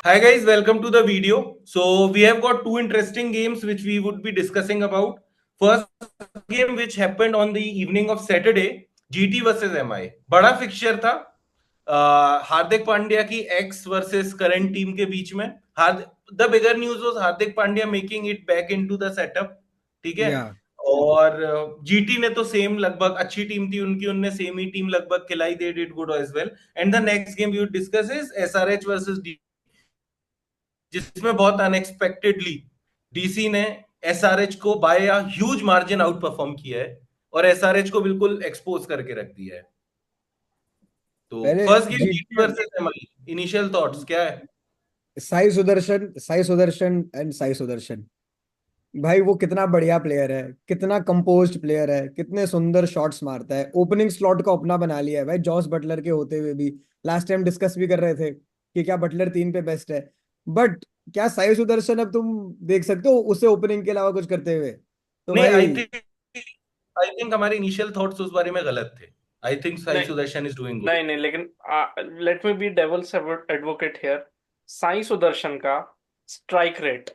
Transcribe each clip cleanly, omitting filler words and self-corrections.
Hi guys, welcome to the video. So we have got two interesting games which we would be discussing about. First game which happened on the evening of Saturday, GT versus MI. बड़ा fixture था। हार्दिक पांड्या की x versus current team के बीच में। The bigger news was Hardik Pandya making it back into the setup. ठीक है। या और GT ने तो सेम लगभग अच्छी टीम थी उनकी, उनने सेम ही टीम लगभग खिलाई, they did good as well. And the next game we would discuss is SRH versus, जिसमें बहुत अनएक्सपेक्टेडली डीसी ने एसआरएच को by a huge margin outperform किया है और एसआरएच को बिल्कुल एक्सपोज करके रख दिया है। तो पहले first game GT GT versus MI, initial thoughts क्या है? साई सुदर्शन एंड साई सुदर्शन। भाई वो कितना बढ़िया प्लेयर है, कितना कंपोज्ड प्लेयर है, कितने सुंदर शॉट्स मारता है। ओपनिंग स्लॉट को अपना बना लिया है भाई, जॉस बटलर के होते हुए भी। लास्ट टाइम डिस्कस भी कर रहे थे कि क्या बटलर 3 पे बेस्ट है, बट क्या साई सुदर्शन अब तुम देख सकते हो उसे ओपनिंग के अलावा कुछ करते हुए? तो नहीं, भाई आई थिंक हमारे इनिशियल थॉट्स उस बारे में गलत थे। आई थिंक साई नहीं सुदर्शन इज डूइंग गुड। नहीं नहीं, लेकिन let me be devil's advocate here. Sai Sudarshan का strike rate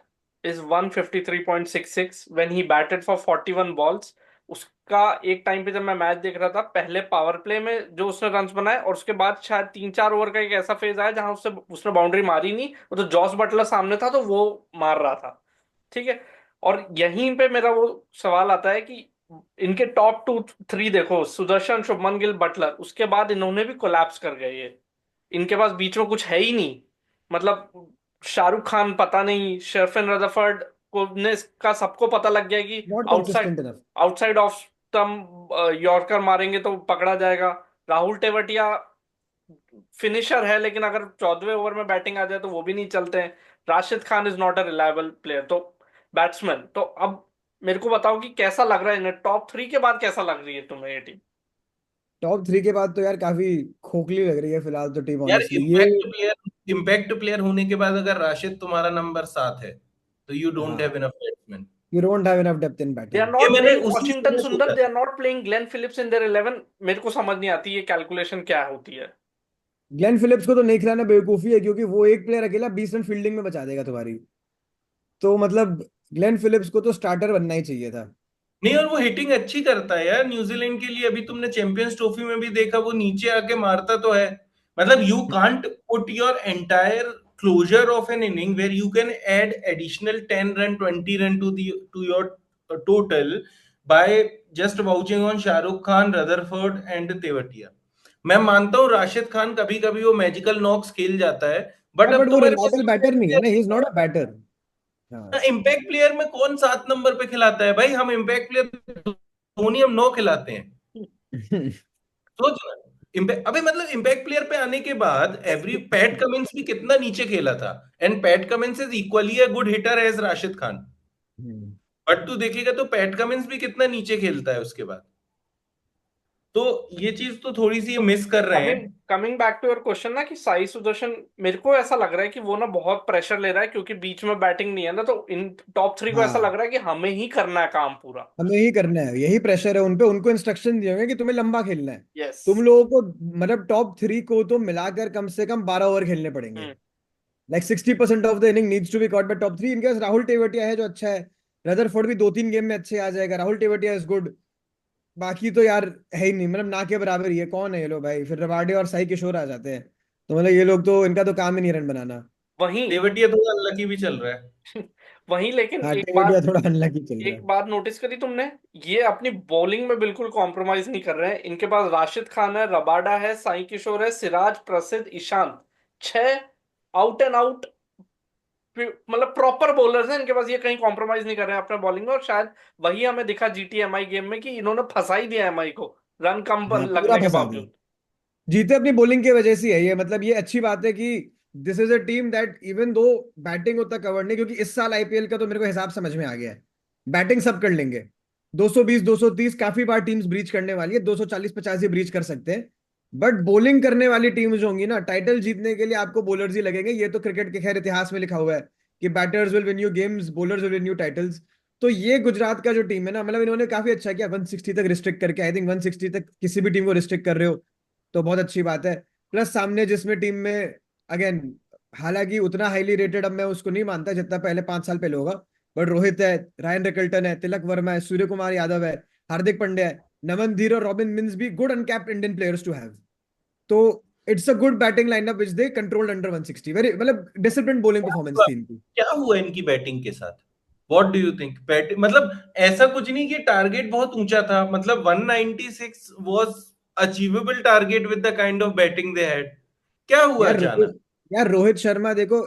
is 153.66 when he batted for 41 balls. उसका एक टाइम पे जब मैं मैच देख रहा था, पहले पावर प्ले में जो उसने रन्स बनाए और उसके बाद शायद 3-4 ओवर का एक ऐसा फेज आया जहां उससे उसने बाउंड्री मारी नहीं, वो तो जॉस बटलर सामने था तो वो मार रहा था। ठीक है। और यहीं पे मेरा वो सवाल आता है कि इनके टॉप 2-3 देखो, सुदर्शन, शुभमन गिल, बटलर, उसके बाद इन्होंने भी कोलैप्स कर गए ये। इनके पास बीच में कुछ है ही नहीं। मतलब शाहरुख खान पता नहीं, शेरफिन रदरफर्ड को ने इसका सबको पता लग गया कि not outside consistent enough. Outside off stump yorker मारेंगे तो पकड़ा जाएगा। राहुल तेवतिया फिनिशर है, लेकिन अगर 14वें ओवर में बैटिंग आ जाए तो वो भी नहीं चलते हैं। Rashid Khan is not a reliable player, तो बैट्समैन। तो अब मेरे को बताओ कि कैसा लग रहा है इन्हें, टॉप 3 के बाद कैसा लग रही है तुम्हें ये टीम? टॉप 3 के बाद तो यार काफी खोखली लग रही है फिलहाल तो टीम, यार ऑनेस्टली ये। इम्पैक्ट प्लेयर होने के बाद अगर राशिद तुम्हारा नंबर 7 है तो यू डोंट हैव हाँ, enough batsman. You don't have enough depth in their batting. ये नॉट मैंने प्लेइंग उसी वॉशिंगटन समय सुंदर, सोचा दे था। Are not playing Glenn Phillips in their 11। मेरे को समझ नहीं आती ये कैलकुलेशन क्या होती है। ग्लेन फिलिप्स को तो नहीं खिलाना बेवकूफी है, क्योंकि वो एक प्लेयर अकेला 20 रन फील्डिंग में बचा देगा तुम्हारी। तो मतलब ग्लेन फिलिप्स को तो स्टार्टर बनना ही चाहिए था। नहीं, और वो हिटिंग अच्छी करता है यार न्यूजीलैंड के लिए। अभी तुमने चैंपियंस ट्रॉफी में भी देखा, वो नीचे आके मारता तो है। मतलब you can't put your entire closure of an inning where you can add additional 10 run 20 run to your total by just vouching on Shahrukh Khan, Rutherford and Tewatia. मैं मानता हूँ राशिद खान कभी कभी वो मैजिकल नॉक्स खेल जाता है, बट हाँ, अब बट वो तुम्हारे पास रिलायबल बैटर इम्पैक्ट नहीं है ना, प्लेयर ही नहीं इज नॉट अ है। बैटर। हाँ। इम्पैक्ट प्लेयर में कौन 7 नंबर पे खिलाता है भाई? हम इम्पैक्ट प्लेयर धोनी हम 9 खिलाते हैं। सोच ना। अबे मतलब इम्पैक्ट प्लेयर पे आने के बाद एवरी पैट कमिंस भी कितना नीचे खेला था। And Pat Cummins is equally a good hitter as Rashid Khan. But तू देखेगा तो पैट कमिंस भी कितना नीचे खेलता है उसके बाद। तो ये चीज तो थोड़ी सी तो मिस कर रहे कमिंग हैं। Coming back to your question ना, कि साई सुदर्शन, मेरे को ऐसा लग रहा है कि वो ना बहुत प्रेशर ले रहा है क्योंकि बीच में बैटिंग नहीं है ना, तो इन टॉप 3 को ऐसा लग हाँ, रहा है कि हमें ही करना है काम पूरा। हमें ही करना है, यही प्रेशर है उन पे। उनको इंस्ट्रक्शन दिए होंगे कि तुम्हें लंबा खेलना है। यस। तुम लोगों को मतलब टॉप 3 को तो मिलाकर कम से कम 12 ओवर खेलने पड़ेंगे। Hmm. Like 60% of the inning needs to be caught by top 3। इनके पास राहुल तेवतिया है जो अच्छा है। रदरफोर्ड भी 2-3 गेम में अच्छे आ जाएगा। Rahul Tewatia is good. बाकी तो यार है ही नहीं, मतलब ना के बराबर ही है। कौन है ये लोग भाई? फिर रबाडे और साई किशोर आ जाते हैं। तो मतलब ये लोग तो, इनका तो काम ही नहीं रन बनाना। वहीं तेवटिया थोड़ा अनलकी भी चल रहा है। वहीं लेकिन हाँ, एक तेवतिया बात, थोड़ा अनलकी चल रहा एक बात नोटिस करी तुमने? ये अपनी बॉलिंग में बिल्कुल कॉम्प्रोमाइज नहीं कर रहे हैं। इनके पास राशिद खान है, रबाडा है, साई किशोर है, सिराज, प्रसिद्ध, ईशांत, 6 आउट एंड आउट, मतलब प्रॉपर बॉलर्स हैं इनके पास। ये कहीं कॉम्प्रोमाइज नहीं कर रहे हैं अपने बॉलिंग में, और शायद वही हमें दिखा जीटीएमआई गेम में कि इन्होंने फंसा ही दिया एमआई को, रन कम है। हाँ, पूरा लगने के फंसा दिया। बावजूद। जीते अपनी बॉलिंग की वजह से ही है ये। मतलब ये अच्छी बात है कि this is a team that even दो बैटिंग उतना कवर नहीं, क्योंकि इस साल आईपीएल का तो मेरे को हिसाब समझ में आ गया है। बैटिंग सब कर लेंगे। 220 230 काफी बार टीम्स ब्रीच करने वाली है, 240 50 ही ब्रीच कर सकते हैं। बट बॉलिंग करने वाली टीम्स जो होंगी ना, टाइटल जीतने के लिए आपको बॉलर्स ही लगेंगे। ये तो क्रिकेट के खैर इतिहास में लिखा हुआ है कि batters will win you games, bowlers will win you titles. तो ये गुजरात का जो टीम है ना, मतलब इन्होंने काफी अच्छा किया 160 तक रिस्ट्रिक्ट करके। आई थिंक 160 तक किसी भी टीम को रिस्ट्रिक्ट कर रहे हो तो बहुत अच्छी बात है। प्लस सामने जिसमें टीम में अगेन हालांकि उतना हाईली रेटेड अब मैं उसको नहीं मानता जितना पहले 5 साल पहले होगा। बट रोहित है, रायन रिकल्टन है, तिलक वर्मा है, सूर्य कुमार यादव है, हार्दिक पांड्या है, नमन धीर और रॉबिन मिन्स भी good uncapped Indian players to have. तो it's a good batting lineup which they controlled under 160। Very मतलब डिसिप्लिन बॉलिंग क्या परफॉर्मेंस हुआ थी इनकी। क्या हुआ इनकी बैटिंग के साथ? What do you think? Batting मतलब ऐसा कुछ नहीं कि टारगेट बहुत ऊंचा था, मतलब 196 was achievable target with the kind of batting they had. क्या हुआ यार अचानक? रोहित शर्मा देखो,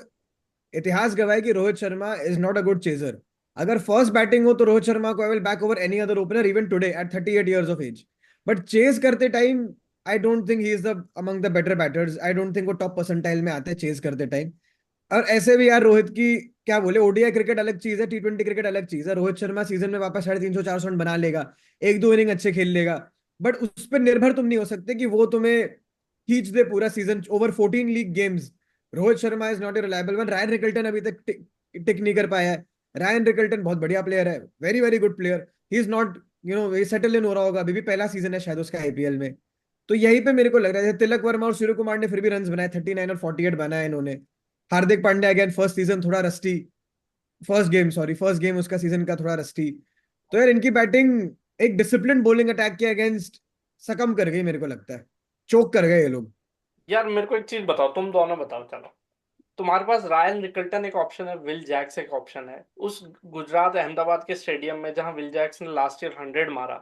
इतिहास गवाह है कि Rohit Sharma is not a good chaser. अगर फर्स्ट बैटिंग हो तो रोहित शर्मा को I will back over any other opener even today at 38 years of age. But chase करते time I don't think he is the among the better batters. I don't think वो top percentile में आते हैं chase करते time. और ऐसे भी यार रोहित की क्या बोले, ओडीआई क्रिकेट अलग चीज है, टी20 क्रिकेट अलग चीज है। रोहित शर्मा सीजन में वापस 350 400 रन बना लेगा, एक दो इनिंग अच्छे खेल लेगा। बट उस पर निर्भर तुम नहीं हो सकते कि वो तुम्हें खींच दे पूरा season over 14 league games. Rohit Sharma is not a reliable one. Ryan Rickelton अभी तक टिक नहीं कर पाया है। रायन रिकल्टन बहुत बढ़िया प्लेयर है, very very good player. He is not settle in हो रहा होगा, अभी भी पहला सीजन है शायद उसका आईपीएल में। तो यहीं पे मेरे को लग रहा है तिलक वर्मा और सूर्य कुमार ने फिर भी रन बनाए, 39 और 48 बनाए इन्होंने। Hardik Pandya again first season थोड़ा रस्टी, फर्स्ट गेम उसका सीजन का थोड़ा रस्टी। तो यार इनकी बैटिंग एक डिसिप्लिन बॉलिंग अटैक के अगेंस्ट सकम कर गई, मेरे को लगता है चोक कर गए ये लोग। यार मेरे को एक चीज बताओ, तुम दोनों बताओ, चलो। तुम्हारे पास रायन रिकल्टन एक ऑप्शन है, विल जैक्स एक ऑप्शन है। उस गुजरात अहमदाबाद के स्टेडियम में जहां विल जैक्स ने लास्ट ईयर 100 मारा,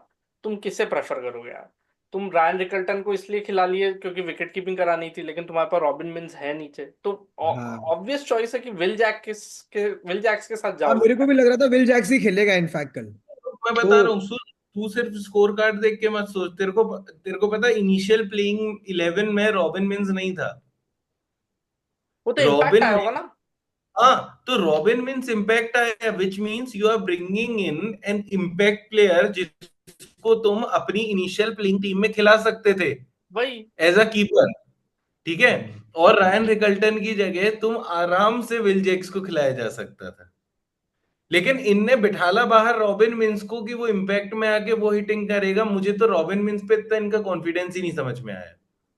तुम किसे प्रेफर करोगे यार? तुम रायन रिकल्टन को इसलिए खिला लिए क्योंकि विकेट कीपिंग करानी थी, लेकिन तुम्हारे पास रॉबिन मिन्स है नीचे, तो हाँ, ऑब्वियस चॉइस है कि विल जैक्स के साथ अब जाओगे। मेरे को भी लग रहा था विल जैक्स ही खेलेगा इनफैक्ट कल। मैं तो बता रहा हूँ सुन, तू सिर्फ स्कोर कार्ड देख के मत सोच। तेरे को पता है इनिशियल प्लेइंग 11 में रॉबिन मिन्स नहीं था। वो तो इम्पैक्ट रॉबिन आया होगा ना। हाँ, तो रॉबिन मीन्स इम्पैक्ट आया, which means you are bringing in an impact player जिसको तुम अपनी इनिशियल प्लेइंग टीम में खिला सकते थे वही। As a keeper. ठीक है। और रायन रिकल्टन की जगह तुम आराम से विल जेक्स को खिलाया जा सकता था, लेकिन इनने बिठाला बाहर रॉबिन मिन्स को कि वो इम्पैक्ट में आके वो हिटिंग करेगा। मुझे तो रॉबिन मिन्स पे इतना इनका कॉन्फिडेंस ही नहीं समझ में आया।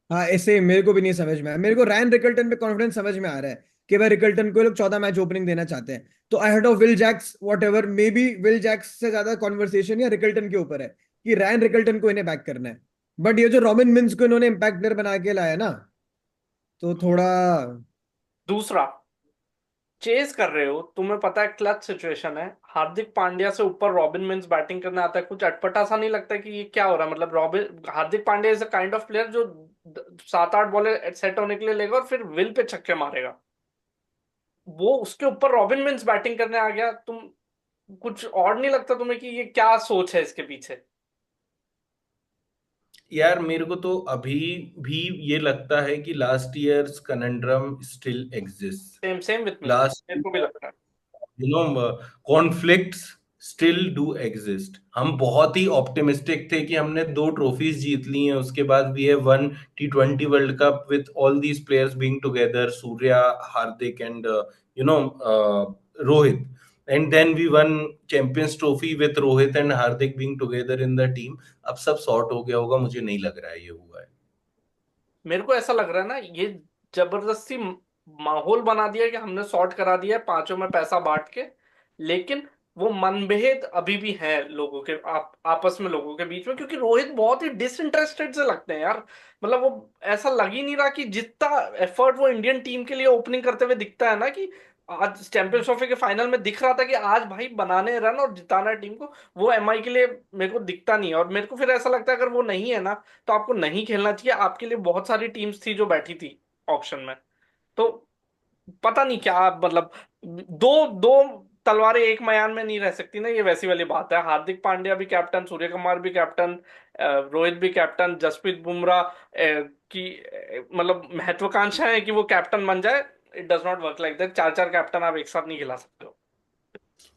हाँ, ऐसे मेरे को भी नहीं समझ में आया। मेरे को रायन रिकल्टन पे कॉन्फिडेंस समझ में आ रहा है कि भाई रिकल्टन को ये लोग 14 मैच ओपनिंग देना चाहते हैं। तो I head of Will Jacks whatever, maybe Will Jacks से ज्यादा कॉन्वर्सेशन या रिकल्टन के ऊपर है कि रायन रिकल्टन को इन्हें बैक करना है। बट ये जो रॉबिन मिन्स को इन्होंने इम्पैक्ट प्लेयर बना के लाया ना, तो थोड़ा। दूसरा, चेज कर रहे हो, तुम्हें पता है क्लच सिचुएशन है, हार्दिक पांड्या से ऊपर रॉबिन मिन्स बैटिंग करने आता है, कुछ अटपटा सा नहीं लगता कि ये क्या हो रहा है? मतलब robin Hardik Pandya is a kind of player जो 7 8 बॉलें सेट होने के लिए लेगा और फिर विल पे छक्के मारेगा। वो उसके ऊपर रॉबिन मिन्स बैटिंग करने आ गया, तुम कुछ और नहीं लगता तुम्हें कि ये क्या सोच है इसके पीछे? यार मेरे को तो अभी भी ये लगता है कि last years conundrum still exist. Same same with me, last मेरे को भी लगता है। Conflicts still do exist. हम बहुत ही ऑप्टिमिस्टिक थे कि हमने 2 ट्रॉफीज जीत ली हैं, उसके बाद we have won T20 world cup with all these players being together, Surya, Hardik and you know Rohit. And then we won champions trophy with Rohit and Hardik being together in the team. अब सब सॉर्ट हो गया होगा, मुझे नहीं लग रहा है ये हुआ है। मेरे को ऐसा लग रहा है ना, ये जबरदस्ती माहौल बना दिया कि हमने सॉर्ट करा दिया है पांचों में पैसा बांट के। लेकिन वो मनभेद अभी भी है लोगों के आपस में, लोगों के बीच में, क्योंकि रोहित बहुत ही डिसइंटरेस्टेड से लगते हैं यार। मतलब वो ऐसा लग ही नहीं रहा कि जितना एफर्ट वो इंडियन टीम के लिए ओपनिंग करते हुए दिखता है ना, कि आज चैंपियंस ट्रॉफी के फाइनल में दिख रहा था कि आज भाई बनाने रन और जिताना है टीम को, वो एमआई के लिए मेरे को दिखता नहीं है। और मेरे को फिर ऐसा लगता है अगर वो नहीं है ना, तो आपको नहीं खेलना चाहिए। आपके लिए बहुत सारी टीम्स थी जो बैठी थी ऑक्शन में। तो पता नहीं क्या, मतलब दो दो तलवारें एक मयान में नहीं रह सकती ना, ये वैसी वाली बात है। हार्दिक पांड्या भी कैप्टन, सूर्य कुमार भी कैप्टन, रोहित भी कैप्टन, जसप्रीत बुमराह की मतलब महत्वाकांक्षा है कि वो कैप्टन बन जाए। It does not work like that, चार चार कैप्टन आप एक साथ नहीं खिला सकते हो।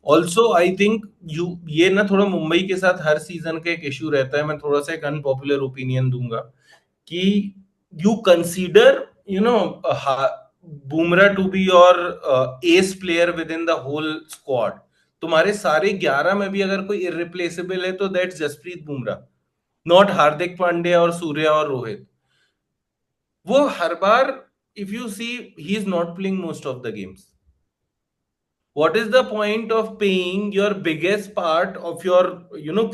ऑल्सो आई थिंक यू, ये ना थोड़ा मुंबई के साथ हर सीजन का एक इश्यू रहता है। मैं थोड़ा सा एक अनपॉपुलर ओपिनियन दूंगा कि you consider you know Bumrah to be your ace player within the whole squad. तुम्हारे सारे 11 में भी अगर कोई इरिप्लेसेबल है तो दैट्स जसप्रीत बुमराह, नॉट हार्दिक पांड्या और सूर्या और रोहित। वो हर बार if you see, he is not playing most of the games. What is the point of paying your biggest part of your,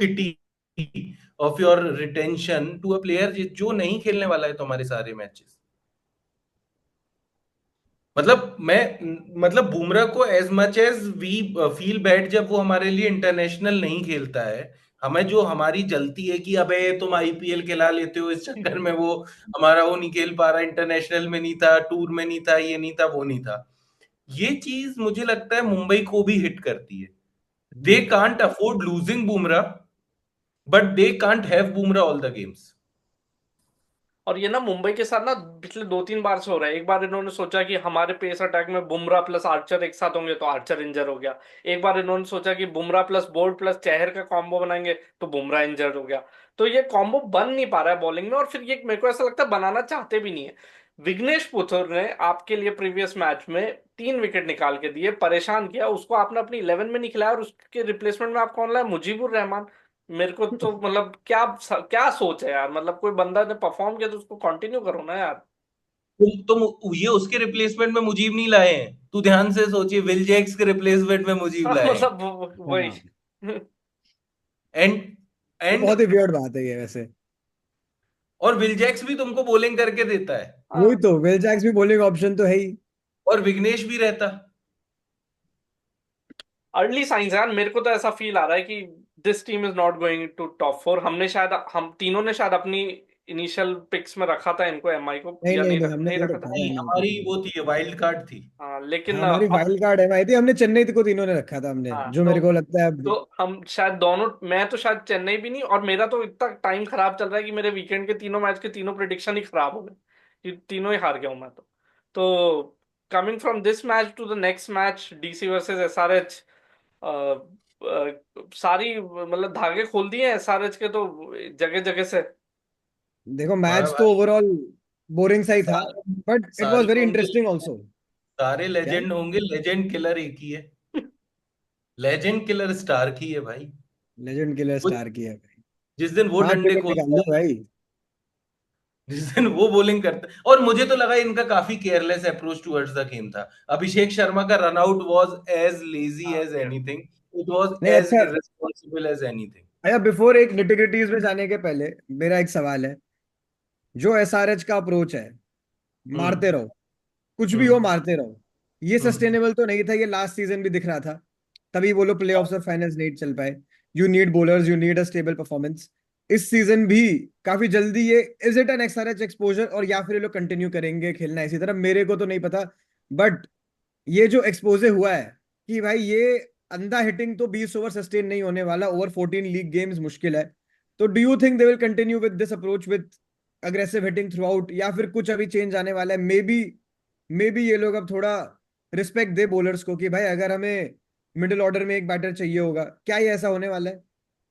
kitty, of your retention to a player जो नहीं खेलने वाला है तुम्हारे सारे मैचेस? मतलब बुमराह को as much as we feel bad जब वो हमारे लिए इंटरनेशनल नहीं खेलता है, हमें जो हमारी जलती है कि अबे तुम आईपीएल खिला लेते हो इस चक्कर में, वो हमारा वो नहीं खेल पा रहा, इंटरनेशनल में नहीं था, टूर में नहीं था, ये नहीं था, वो नहीं था। ये चीज मुझे लगता है मुंबई को भी हिट करती है। They can't afford losing Bumrah, but they can't have Bumrah all the games. और ये ना मुंबई के साथ ना पिछले 2-3 बार से हो रहा है। एक बार इन्होंने सोचा कि हमारे पेस अटैक में बुमराह प्लस आर्चर एक साथ होंगे तो आर्चर इंजर हो गया। एक बार इन्होंने सोचा कि Bumrah plus bolt plus Chahar का कॉम्बो बनाएंगे तो बुमराह इंजर हो गया। तो ये कॉम्बो बन नहीं पा रहा है बॉलिंग में, और फिर ये मेरे को ऐसा लगता है बनाना चाहते भी नहीं है। विघ्नेश पुथुर ने आपके लिए प्रीवियस मैच में 3 विकेट निकाल के दिए, परेशान किया, उसको आपने अपनी 11 में नहीं खिलाया, और उसके रिप्लेसमेंट में आप कौन लाए? मुजीबुर रहमान। मेरे को तो मतलब क्या क्या सोच है यार, मतलब कोई बंदा ने परफॉर्म किया तो उसको कंटिन्यू करो ना यार। तुम ये उसके रिप्लेसमेंट में मुजीब नहीं लाए हैं, तू ध्यान से सोचिए, विल जैक्स के रिप्लेसमेंट में मुजीब हाँ, लाए हैं। मतलब वही। हाँ, एंड ये एंड बहुत ही वियर्ड बात है ये वैसे। और विल जैक्स भी तुमको बॉलिंग करके देता है, वही हाँ, तो, वेल जैक्स भी बॉलिंग ऑप्शन तो है ही। और विघ्नेश भी रहता। अर्ली साइंस यार, मेरे को तो ऐसा फील आ रहा है कि this team is not going to top 4। हम तीनों ने शायद अपनी इनिशियल पिक्स में रखा था इनको, एमआई को, नहीं या नहीं नहीं नहीं, हमने नहीं नहीं रखा रखा था। था नहीं, एमआई को। हमारी वो थी, वाइल्ड कार्ड थी। हाँ हाँ, लेकिन हमारी अब, वाइल्ड कार्ड एमआई थी, हमने चेन्नई को तीनों ने रखा था हमने, हाँ जो तो मेरे को लगता है तो हम शायद दोनों, मैं तो शायद चेन्नई भी नहीं, और मेरा तो इतना टाइम खराब चल रहा है कि मेरे वीकेंड के तीनों मैच के तीनों प्रिडिक्शन ही खराब हो गए, कि तीनों ही हार गया हूं मैं तो coming from this match to the next match, DC versus SRH, सारी मतलब धागे खोल दिए हैं एसआरएच के तो, जगह जगह से। देखो हाँ मैच तो भाई, ओवरऑल बोरिंग सा ही था, सारे बट इट वाज सारे वेरी होंगे, इंटरेस्टिंग ऑल्सो। सारे क्या? लेजेंड होंगे, लेजेंड किलर एक ही है, लेजेंड किलर स्टार की है भाई। लेजेंड किलर वो स्टार की है भाई। जिस दिन वो 5 डंडे विकेट निकाल खोलता दी है, भाई। जिस दिन वो बॉलिंग करता है, और मुझे तो लगा इनका काफी careless approach towards the game था। अभिषेक शर्मा का रनआउट वाज एज लेजी हाँ एज यार। एनीथिंग, इट वाज नहीं एज अच्छा। Irresponsible as anything. अच्छा, बिफोर एक निटिग्रिटीज में जाने के पहले मेरा एक सवाल है। जो एसआरएच का अप्रोच है, मारते हम्म। रहो, कुछ भी हो हम्म। मारते रहो, ये हम्म। सस्टेनेबल तो नहीं था। ये लास्ट सीजन भी दिख रहा था, तभी वो लोग प्लेऑफ्स और फाइनल्स नहीं चल पाए। You need bowlers, you need a stable performance. इस सीजन भी काफी जल्दी ये, इज इट एन एक्सआरएच एक्सपोजर, और या फिर ये लोग कंटिन्यू करेंगे खेलना इसी तरह, मेरे को तो नहीं पता। बट ये जो एक्सपोजे हुआ है कि भाई ये अंधा हिटिंग तो 20 ओवर सस्टेन नहीं होने वाला, ओवर 14 लीग गेम्स मुश्किल है। तो do you think they will continue with this approach with aggressive hitting throughout, या फिर कुछ अभी चेंज आने वाला है? मे बी ये लोग अब थोड़ा रिस्पेक्ट दे बॉलर्स को कि भाई अगर हमें मिडिल ऑर्डर में एक बैटर चाहिए होगा, क्या ये ऐसा होने वाला है?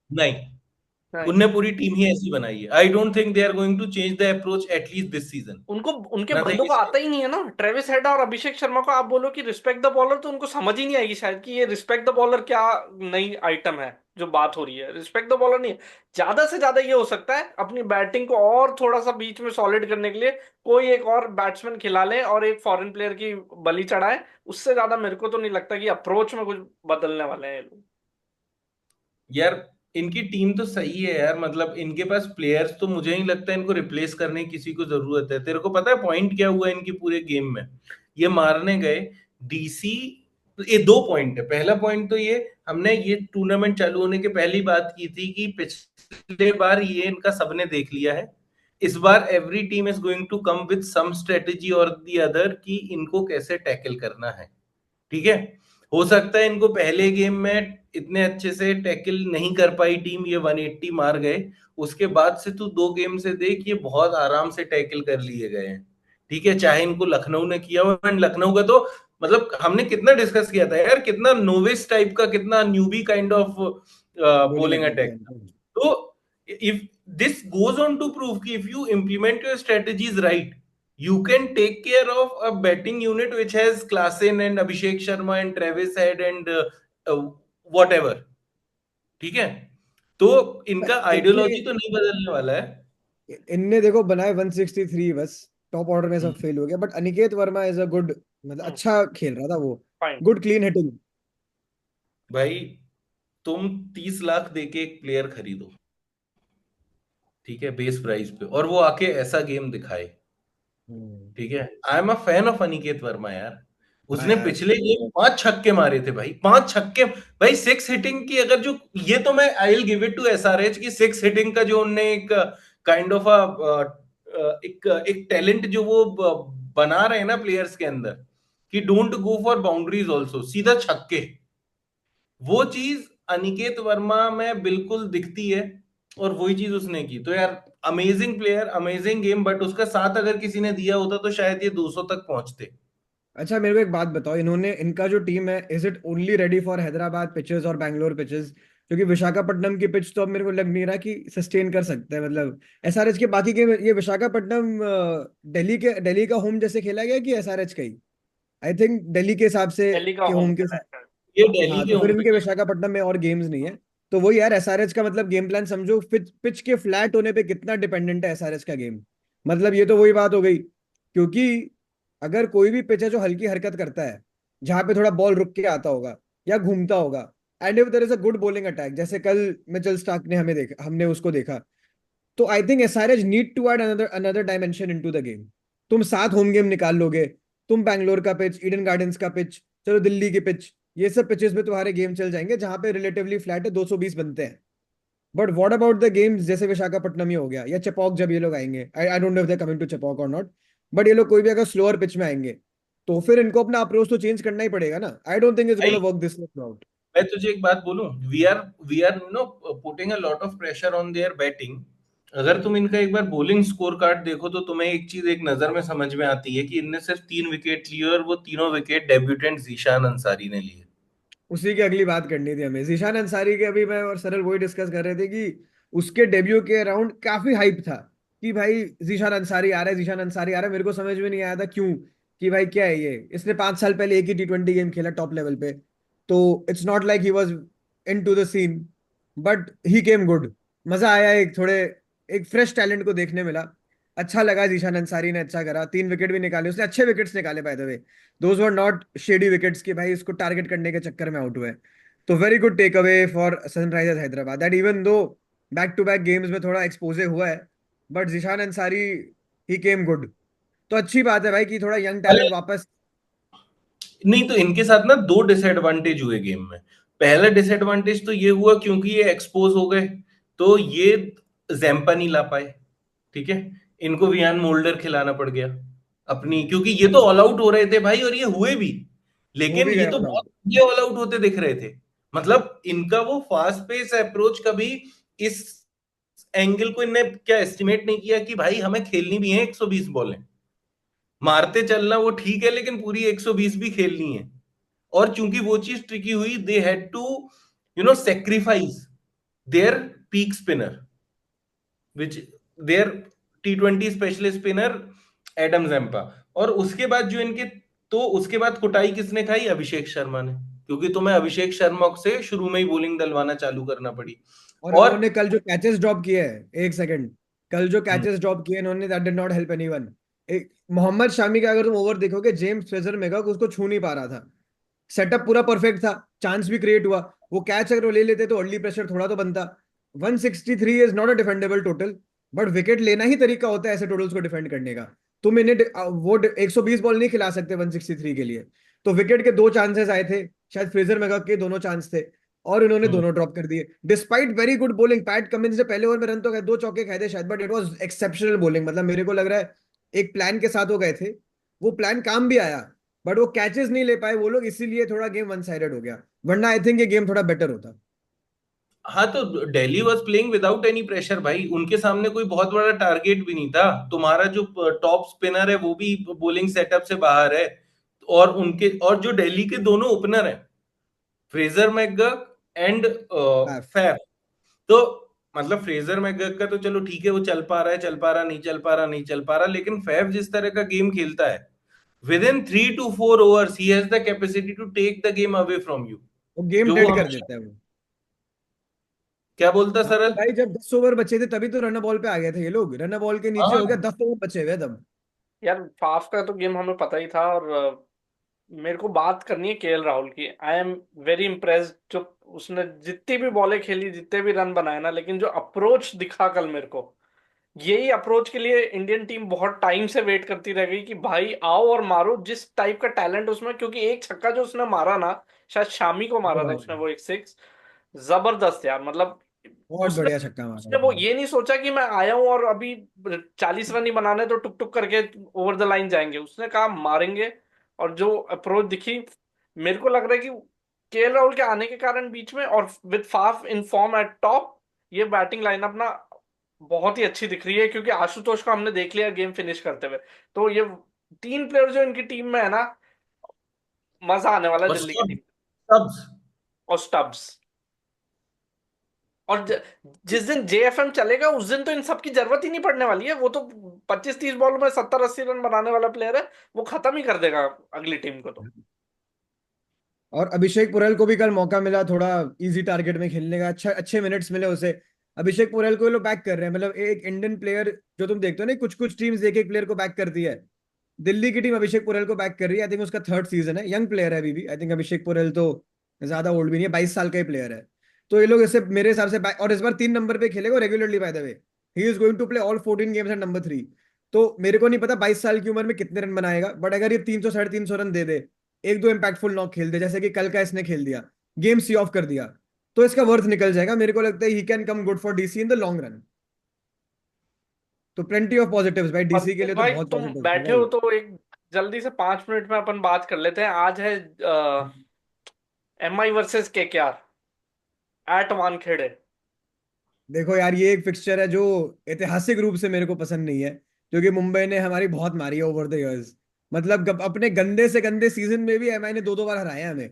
नहीं, नहीं, उनने पूरी टीम ही ऐसी बनाई है। I don't think they are going to change the approach at least this season. उनको उनके नथिंग बंदों को इज, आता ही नहीं है ना। ट्रेविस हेड और अभिषेक शर्मा को आप बोलो कि रिस्पेक्ट द बॉलर, तो उनको समझ ही नहीं आएगी शायद कि ये रिस्पेक्ट द बॉलर क्या नई आइटम है जो बात हो रही है। रिस्पेक्ट द बॉलर नहीं है। ज्यादा से ज्यादा ये हो सकता है अपनी बैटिंग को और थोड़ा सा बीच में सॉलिड करने के लिए कोई एक और बैट्समैन खिला ले और एक फॉरेन प्लेयर की बलि चढ़ाए। उससे ज्यादा मेरे को तो नहीं लगता कि अप्रोच में कुछ बदलने वाले हैं ये लोग। यार इनकी टीम तो सही है यार, मतलब इनके पास प्लेयर्स तो मुझे नहीं लगता इनको रिप्लेस करने की किसी को जरूरत है। तेरे को पता है पॉइंट क्या हुआ इनकी पूरे गेम में? ये मारने गए डीसी, ये दो पॉइंट है। पहला पॉइंट तो ये, हमने ये टूर्नामेंट चालू होने के पहली बात की थी कि पिछले बार ये इनका सबने देख लिया है, इस बार every team is going to come with some strategy और दी अदर कि इनको कैसे टैकल करना है। ठीक है, हो सकता है इनको पहले गेम में इतने अच्छे से टैकल नहीं कर पाई टीम, ये 180 मार गए, उसके बाद से तू दो गेम से देख ये बहुत आराम से टैकल कर लिए गए हैं। ठीक है, चाहे इनको लखनऊ ने किया हो, एंड लखनऊ का तो मतलब हमने कितना डिस्कस किया था यार, कितना नोविस टाइप का, कितना newbie kind of bowling bowling attack attack था था। इनका। तो if this goes on to prove कि if you implement your strategies right, you can take care of a batting unit which has Klassen and Abhishek Sharma and Travis Head and uh, whatever। ठीक है, तो इनका इनने ideology तो नहीं बदलने वाला है। इनने देखो बनाए 163 बस, टॉप ऑर्डर में सब फेल हो गया, but Aniket Verma is a good, मतलब अच्छा खेल रहा था वो, फाइन। Good clean hitting. भाई तुम 30 लाख देके एक प्लेयर खरीदो, ठीक है, बेस प्राइस पे, और वो आके ऐसा गेम दिखाए, ठीक है। I am a fan of Aniket Verma यार। हाँ उसने यार। पिछले गेम 5 छक्के मारे थे भाई, 5 छक्के। भाई सिक्स हिटिंग की अगर जो, ये तो मैं I will give it to SRH की, सिक्स हिटिंग का जो उनने एक काइंड ऑफ एक टैलेंट जो वो बना रहे हैं ना प्लेयर्स के अंदर, कि don't go for boundaries also, सीधा छक्के, वो चीज अनिकेत वर्मा में बिल्कुल दिखती है। और वही चीज उसने की, तो यार amazing player, amazing game, but उसका साथ अगर किसी ने दिया होता तो शायद ये 200 तक पहुंचते। अच्छा मेरे को एक बात बताओ, इन्होंने, इनका जो टीम है, is it only ready for Hyderabad pitches और बैंगलोर पिचेस? क्योंकि विशाखापट्टनम की पिच तो अब मेरे को लग नहीं रहा कि सस्टेन कर सकते हैं, मतलब एसआरएच के बाकी के, ये विशाखापट्टनम दिल्ली का होम जैसे खेला गया कि एसआरएच का ही? आई थिंक दिल्ली के हिसाब से, दिल्ली का के होम होम के खेला साथ। है। ये दिल्ली हाँ के तो फिर होम पे। इनके विशाखापट्टनम में और गेम्स नहीं है। तो वही यार, एसआरएच का मतलब गेम प्लान समझो, पिच पिच के फ्लैट होने पे कितना डिपेंडेंट है एसआरएच का गेम। मतलब ये तो वही बात हो गई, क्योंकि अगर कोई भी पिच है जो हल्की हरकत करता है, जहां पे थोड़ा बॉल रुक के आता होगा या घूमता होगा, and if there is a good bowling attack, जैसे कल मिचेल स्टार्क ने हमें देखा, हमने उसको देखा, तो I think SRH need to add another another dimension into the game. तुम 7 होम गेम निकाल लोगे, तुम बैंगलोर का पिच, ईडन गार्डन्स का पिच, चलो दिल्ली की पिच, ये सब पिचेस में तुम्हारे गेम चल जाएंगे जहां पे रिलेटिवली फ्लैट है, 220 बनते हैं। But what about the games जैसे विशाखापट्टनम ही हो गया, या चेपॉक, जब ये लोग आएंगे, I I don't know if they coming to Chepauk और नॉट, बट ये लोग कोई भी अगर स्लोअर पिच में आएंगे, तो फिर इनको अपना अप्रोच तो चेंज करना ही पड़ेगा ना। I don't think it's gonna भाई वर्क दिस वे आउट। मैं तुझे एक बात बोलूं, we are putting a lot of pressure on their batting. अगर तुम इनका एक बार बॉलिंग स्कोर कार्ड देखो तो तुम्हें एक चीज एक नजर में समझ में आती है कि इनने सिर्फ 3 विकेट लिए, और वो तीनों विकेट डेब्यूटेंट जीशान अंसारी ने लिए। उसी की अगली बात करनी थी हमें, जीशान अंसारी के, अभी मैं और सरल वही डिस्कस कर रहे थे कि उसके डेब्यू के अराउंड काफी हाइप था कि भाई जीशान अंसारी आ रहा है, जीशान अंसारी आ रहा है। मेरे को समझ में नहीं आया था क्यों, कि भाई क्या है ये, इसने 5 साल पहले एक ही T20 गेम खेला टॉप लेवल पे, तो it's not like he was into the scene, but he came good. मजा आया, एक थोड़े, एक फ्रेश टैलेंट को देखने मिला। अच्छा लगा, जीशान अंसारी ने अच्छा करा, 3 विकेट भी निकाले उसने, अच्छे विकेट्स निकाले bye the way, those were not shady wickets कि भाई इसको टारगेट करने के चक्कर में आउट हुए। तो very good takeaway for Sunrisers Hyderabad, that even दो बैक टू बैक गेम्स में थोड़ा एक्सपोजे हुआ है, but Zeeshan Ansari he came good. तो अच्छी बात है भाई कि थोड़ा यंग अरे टैलेंट वापस। नहीं, तो इनके साथ ना दो डिसएडवांटेज हुए गेम में। पहला डिसएडवांटेज तो ये हुआ क्योंकि ये एक्सपोज हो गए, तो ये जैम्पा नहीं ला पाए, ठीक है। इनको वियान मोल्डर खिलाना पड़ गया अपनी, क्योंकि ये तो ऑल आउट हो रहे थे भाई, और ये हुए भी, हो लेकिन भी ये गया तो ऑल बहुत आउट। ये ऑल आउट होते दिख रहे थे। मतलब इनका वो फास्ट पेस अप्रोच कभी इस एंगल को इनने क्या एस्टिमेट नहीं किया कि भाई हमें खेलनी भी है 120 बॉलें, मारते चलना वो ठीक है, लेकिन पूरी 120 भी खेलनी है। और चूंकि वो चीज ट्रिकी हुई, they had to sacrifice their peak spinner, which their T20 specialist spinner Adam Zampa. और उसके बाद जो इनके, तो उसके बाद कुटाई किसने खाई? अभिषेक शर्मा ने, क्योंकि तुम्हें अभिषेक शर्मा से शुरू में ही बॉलिंग डलवाना चालू करना पड़ी। और और इन्होंने कल जो कैचेस ड्रॉप किए हैं, एक सेकंड, कल जो हम्म, कैचेस ड्रॉप किए इन्होंने, that did not help anyone. एक मोहम्मद शामी का अगर तुम ओवर देखोगे, जेम्स फ्रेजर मेगा उसको छू नहीं पा रहा था, सेटअप पूरा परफेक्ट था, चांस भी क्रिएट हुआ, वो कैच अगर वो ले लेते तो अर्ली प्रेशर थोड़ा तो बनता। 163 is not a defendable total, but wicket लेना ही तरीका होता है ऐसे टोटल्स को डिफेंड करने का। तुम इन्हें वो 120 बॉल नहीं खिला सकते 163 के लिए। तो विकेट के 2 चांसेस आए थे, शायद फ्रेजर मेगा के दोनों चांस थे, और इन्होंने हम्म। दोनों ड्रॉप कर दिए despite very good bowling. PAT Cummins ने पहले ओवर में रन तो गए, 2 चौके खाए थे शायद, but it was exceptional bowling. मतलब मेरे को लग रहा है एक प्लान के साथ वो गए थे, वो प्लान काम भी आया, बट वो कैचेस नहीं ले पाए वो लोग, इसीलिए थोड़ा गेम वन साइडेड हो गया, वरना आई थिंक ये गेम थोड़ा बेटर होता। हाँ, तो Delhi was playing without any pressure भाई, उनके सामने कोई बहुत बड़ा टारगेट भी नहीं था। तुम्हारा जो टॉप स्पिनर है वो भी बॉलिंग सेटअप से बाहर है, और उनके, और जो दिल्ली के दोनों ओपनर हैं, फ्रेजर मैकगर्क एंड हाँ। फैफ, तो मतलब फ्रेजर मैकगर्क का तो चलो ठीक है, वो चल पा रहा है, चल पा रहा, नहीं चल पा रहा, नहीं चल पा रहा, लेकिन फैफ जिस तरह का गेम खेलता है, within 3 to 4 overs he has the capacity to take the game away from you, वो गेम जो वो डेड कर हमेशा, देता है वो। क्या बोलता हाँ तो सरल? भाई जब 10 ओवर बचे थे तभी तो रन बॉल पे आ गए थे ये लोग, रन बॉल के नीचे हाँ, हो गया, 10 ओवर बचे हुए तब। यार फाफ का तो गेम हमें पता ही था, और मेरे को बात करनी है केएल राहुल की। आई एम वेरी इम्प्रेस्ड, जो उसने जितनी भी बॉलें खेली, जितने भी रन बनाए ना, लेकिन जो अप्रोच दिखा कल मेरे को, यही अप्रोच के लिए इंडियन टीम बहुत टाइम से वेट करती रह गई कि भाई आओ और मारो। जिस टाइप का टैलेंट उसमें, क्योंकि एक छक्का जो उसने मारा ना, शायद शामी को मारा था उसने, वो एक सिक्स, जबरदस्त यार। मतलब बहुत उसने बढ़िया छक्का मारा उसने वो था। ये नहीं सोचा कि मैं आया हूं और अभी 40 रन ही बनाने तो टुक टुक करके ओवर द लाइन जाएंगे। उसने कहा मारेंगे। और जो अप्रोच दिखी, मेरे को लग रहा है कि केएल राहुल के आने के कारण बीच में, और with Faf in form eight top, ये बैटिंग लाइनअप ना बहुत ही अच्छी दिख रही है। क्योंकि आशुतोष को हमने देख लिया गेम फिनिश करते हुए, तो ये तीन प्लेयर जो इनकी टीम में है ना, मजा आने वाला है और दिल्ली की टीम। स्टब्स और स्टब्स, और जिस दिन जेएफएम चलेगा उस दिन तो इन सब की जरूरत ही नहीं पड़ने वाली है। वो तो 25-30 बॉल में 70-80 रन बनाने वाला प्लेयर है, वो खत्म ही कर देगा अगली टीम को तो। और अभिषेक पुरेल को भी कल मौका मिला थोड़ा इजी टारगेट में खेलने का, अच्छा अच्छे मिनट्स मिले उसे। अभिषेक पुरेल को ये लोग बैक कर रहे हैं, मतलब एक इंडियन प्लेयर जो तुम देखते हो ना, कुछ कुछ टीम्स एक एक प्लेयर को बैक करती है। दिल्ली की टीम अभिषेक पुरेल को बैक कर रही है। आई थिंक उसका थर्ड सीजन है, यंग प्लेयर है अभी भी। आई थिंक अभिषेक पुरेल तो ज्यादा ओल्ड भी नहीं है, 22 साल का ही प्लेयर है। तो ये लोग इसे मेरे हिसाब से और इस बार 3 नंबर पे खेलेगा regularly, by the way. He is going to play all 14 games at number 3। तो मेरे को नहीं पता 22 साल की उम्र में कितने रन बनाएगा, बट अगर ये 300 साढ़े 300 रन दे दे, एक दो इम्पैक्टफुल नॉक खेल दे जैसे कि कल का इसने खेल दिया, गेम सी ऑफ कर दिया, तो इसका वर्थ निकल जाएगा। मेरे को लगता है he can come good for DC in the long run. तो प्लेंटी ऑफ पॉजिटिव्स भाई, डीसी के परवेज लिए तो भाई, बहुत तुम पॉजिटिव है बैठे भाई। हो तो एक जल्दी से 5 मिनट में अपन बात कर लेते हैं। आज है MI versus KKR at Wankhede. देखो यार, ये एक फिक्सचर है जो ऐतिहासिक रूप से मेरे को पसंद नहीं है, क्योंकि मुंबई ने हमारी बहुत मारी है ओवर द इयर्स। मतलब अपने गंदे से गंदे सीजन में भी एमआई ने दो दो बार हराया है हमें।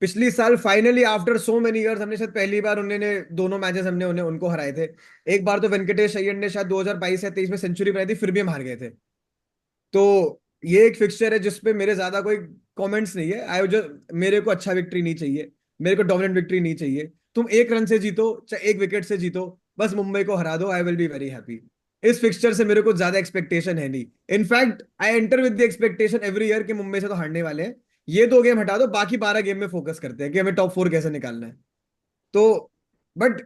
पिछली साल finally after so many years हमने शायद पहली बार उन्होंने दोनों मैचेस हमने उन्हें उनको हराए थे। एक बार तो वेंकटेश अय्यर ने शायद 2022 या 23 में सेंचुरी बनाई थी, फिर भी हम हार गए थे। तो ये एक फिक्सचर है जिसपे मेरे ज्यादा कोई कमेंट्स नहीं है। आई जो मेरे को अच्छा विक्ट्री नहीं चाहिए, मेरे को डोमिनेंट विक्ट्री नहीं चाहिए। तुम 1 रन से जीतो चाहे 1 विकेट से जीतो, बस मुंबई को हरा दो, I will be very happy. इस फिक्सचर से मेरे को ज्यादा एक्सपेक्टेशन है नहीं। In fact I enter with the expectation every year कि मुंबई से तो हारने वाले हैं। ये 2 गेम हटा दो, बाकी 12 गेम में फोकस करते हैं कि हमें टॉप 4 कैसे निकालना है। तो बट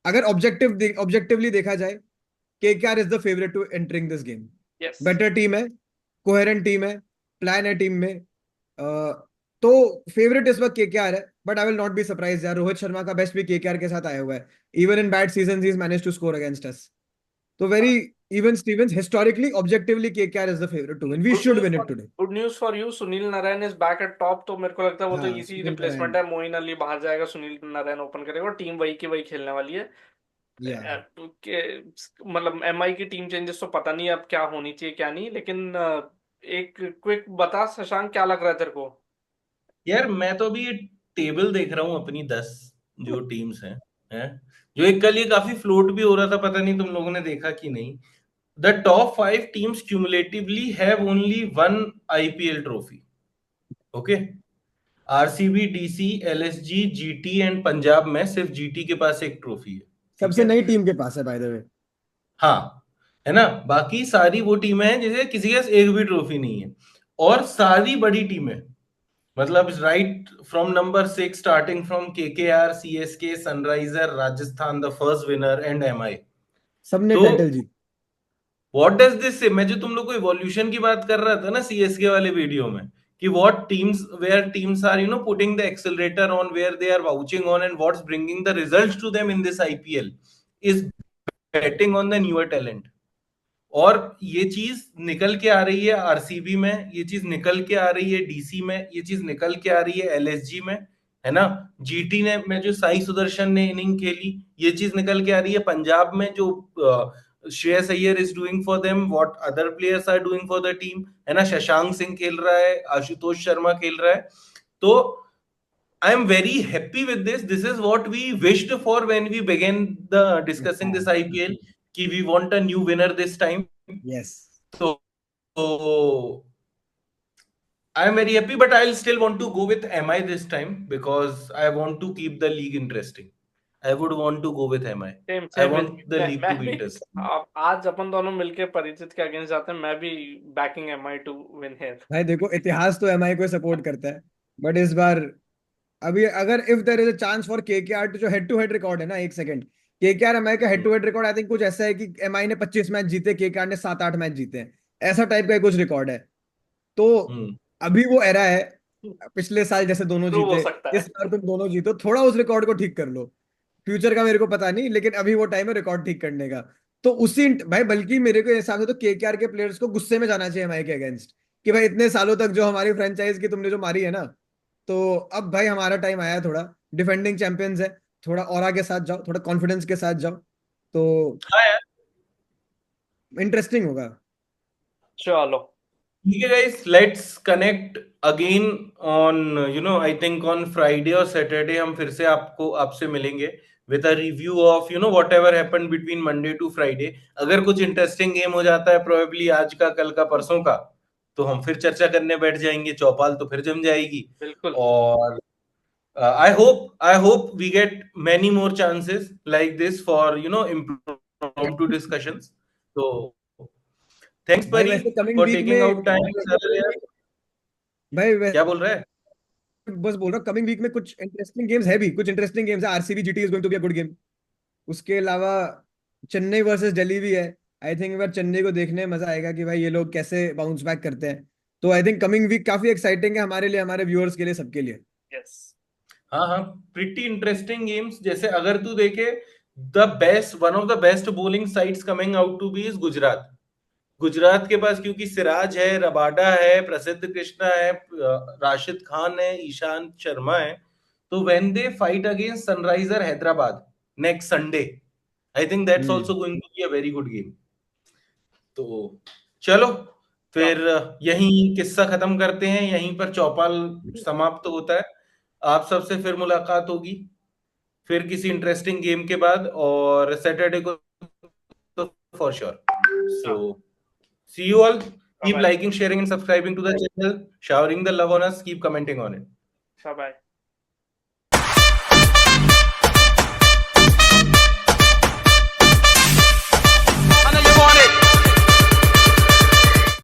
अगर ऑब्जेक्टिवली देखा जाए, KKR is the favourite to entering this game. Yes. Better team है, कोहेरेंट टीम है, प्लान है टीम में। तो फेवरेट इस वक्त केकेआर है, but I will not be surprise यार, रोहित शर्मा का बेस्ट भी केकेआर के साथ आया हुआ है। Even in bad season he manage to score against us. तो very even Stevens, historically objectively KKR is the favourite to win, we good should news win for it today. Good news for you, Sunil Narine is back at top. तो मेरे को लगता है वो तो हाँ, easy Sunil Narayan. Replacement है। मोइन अली बाहर जाएगा, सुनील नारायण ओपन करेगा, और टीम वही की वही खेलने वाली है। या मतलब एमआई की टीम चेंजेस तो पता नहीं अब क्या होनी चाहिए क्या नहीं, लेकिन एक क्विक बता शशांक, क्या लग रहा है तेरे को? यार मैं तो अभी ये टेबल देख रहा हूँ अपनी 10 जो टीम्स हैं जो एक कल ये काफी फ्लोट भी हो रहा था, पता नहीं तुम लोगों ने देखा कि नहीं। The top 5 teams cumulatively have only one IPL trophy. Okay. RCB, DC, LSG, GT and Punjab में सिर्फ जीटी के पास एक ट्रॉफी है। ठीक सबसे है। नई टीम के पास है बाय द वे। हाँ, है ना। बाकी सारी वो टीमें हैं जिसे किसी के पास एक भी ट्रॉफी नहीं है। और सारी बड़ी टीमें, मतलब right from number 6, starting from KKR, CSK, Sunriser, Rajasthan the first winner and MI. सबने तो title Jeet. What does this से, मैं जो तुम लोग को इवोल्यूशन की बात कर रहा था ना सीएसके वाले वीडियो में, कि what teams where teams are putting the accelerator on, where they are vouching on, and what's bringing the results to them in this IPL is betting on the newer talent। और ये चीज निकल के आ रही है RCB में, ये चीज निकल के आ रही है डीसी में, ये चीज निकल के आ रही है एलएसजी में, है ना। जीटी ने में जो साई सुदर्शन ने इनिंग खेली, ये चीज निकल के आ रही है पंजाब में, जो Shreyas Iyer is doing for them, what other players are doing for the team, है ना। शशांक सिंह खेल रहा है, आशुतोष शर्मा खेल रहा है। तो I am very happy with this. This is what we wished for when we began the discussing this IPL. कि we want a new winner this time. Yes. So, so I am very happy, but I'll still want to go with MI this time because I want to keep the league interesting. I would want to go with MI. Same I same want the league to मैं भी beat us. आज अपन दोनों मिलके परिचित के against जाते हैं, मैं भी backing MI to win here. भाई देखो, इतिहास तो एमआई को सपोर्ट करता है, बट इस बार अभी अगर if there is a chance for KKR जो हेड टू हेड रिकॉर्ड है ना, एक सेकंड, केकेआर एमआई का head to head record I think कुछ ऐसा है कि एमआई ने 25 मैच जीते, केकेआर ने 7-8 मैच जीते हैं, ऐसा टाइप का कुछ रिकॉर्ड है। तो हम्म। अभी वो एरा है, पिछले साल जैसे दोनों प्रूव हो जीते, सकता है। इस बार तुम दोनों जीतो, थोड़ा उस रिकॉर्ड को ठीक कर लो। फ्यूचर का मेरे को पता नहीं, लेकिन अभी वो टाइम है रिकॉर्ड ठीक करने का। तो उसी भाई, बल्कि मेरे को हिसाब से तो केकेआर के प्लेयर्स को गुस्से में जाना चाहिए एमआई के अगेंस्ट, कि भाई इतने सालों तक जो हमारी फ्रेंचाइज की तुमने जो मारी है ना, तो अब भाई हमारा टाइम आया है, थोड़ा डिफेंडिंग चैंपियंस है, थोड़ा ऑरा के साथ जाओ, थोड़ा कॉन्फिडेंस के साथ जाओ, तो हाँ यार, इंटरेस्टिंग होगा। चलो ठीक है guys, let's connect again on I think on Friday और सैटरडे हम फिर से आपसे मिलेंगे with a review of whatever happened between Monday to Friday. अगर कुछ इंटरेस्टिंग गेम हो जाता है प्रोबेबली आज का, कल का, परसों का, तो हम फिर चर्चा करने बैठ जाएंगे, चौपाल तो फिर जम जाएगी। बिल्कुल। और I hope we get many more chances like this for impromptu discussions. So thanks भाई Pari वैसे कमिंग for वीक taking में, out time. भाई क्या बोल रहा है? बस बोल रहा हूँ कमिंग वीक में कुछ इंटरेस्टिंग गेम्स है भी, कुछ इंटरेस्टिंग गेम्स है। RCB GT is going to be a good game. उसके अलावा चेन्नई वर्सेस दिल्ली भी है। आई थिंक एक बार चेन्नई को देखने में मजा आएगा कि भाई ये लोग कैसे बाउंस बैक करते हैं। तो आई थिंक कमिंग वीक काफी एक्साइटिंग है हमारे लिए, हमारे व्यूअर्स के लिए, सबके लिए। यस। हाँ हाँ, प्रिटी इंटरेस्टिंग गेम्स। जैसे अगर तू देखे, one of the best bowling sides coming out to be is Gujarat. Gujarat के पास क्योंकि सिराज है, रबाडा है, प्रसिद्ध कृष्णा है, राशिद खान है, ईशांत शर्मा है। तो when they fight against Sunriser Hyderabad next Sunday, I think that's hmm. Also going to be a very good game. तो चलो फिर यहीं किस्सा खत्म करते हैं, यहीं पर चौपाल समाप्त होता है। आप सबसे फिर मुलाकात होगी फिर किसी इंटरेस्टिंग गेम के बाद, और सैटरडे को तो for sure. So see you all. Keep bye liking, sharing, and subscribing to the channel. Showering the love on us. Keep commenting on it. Bye.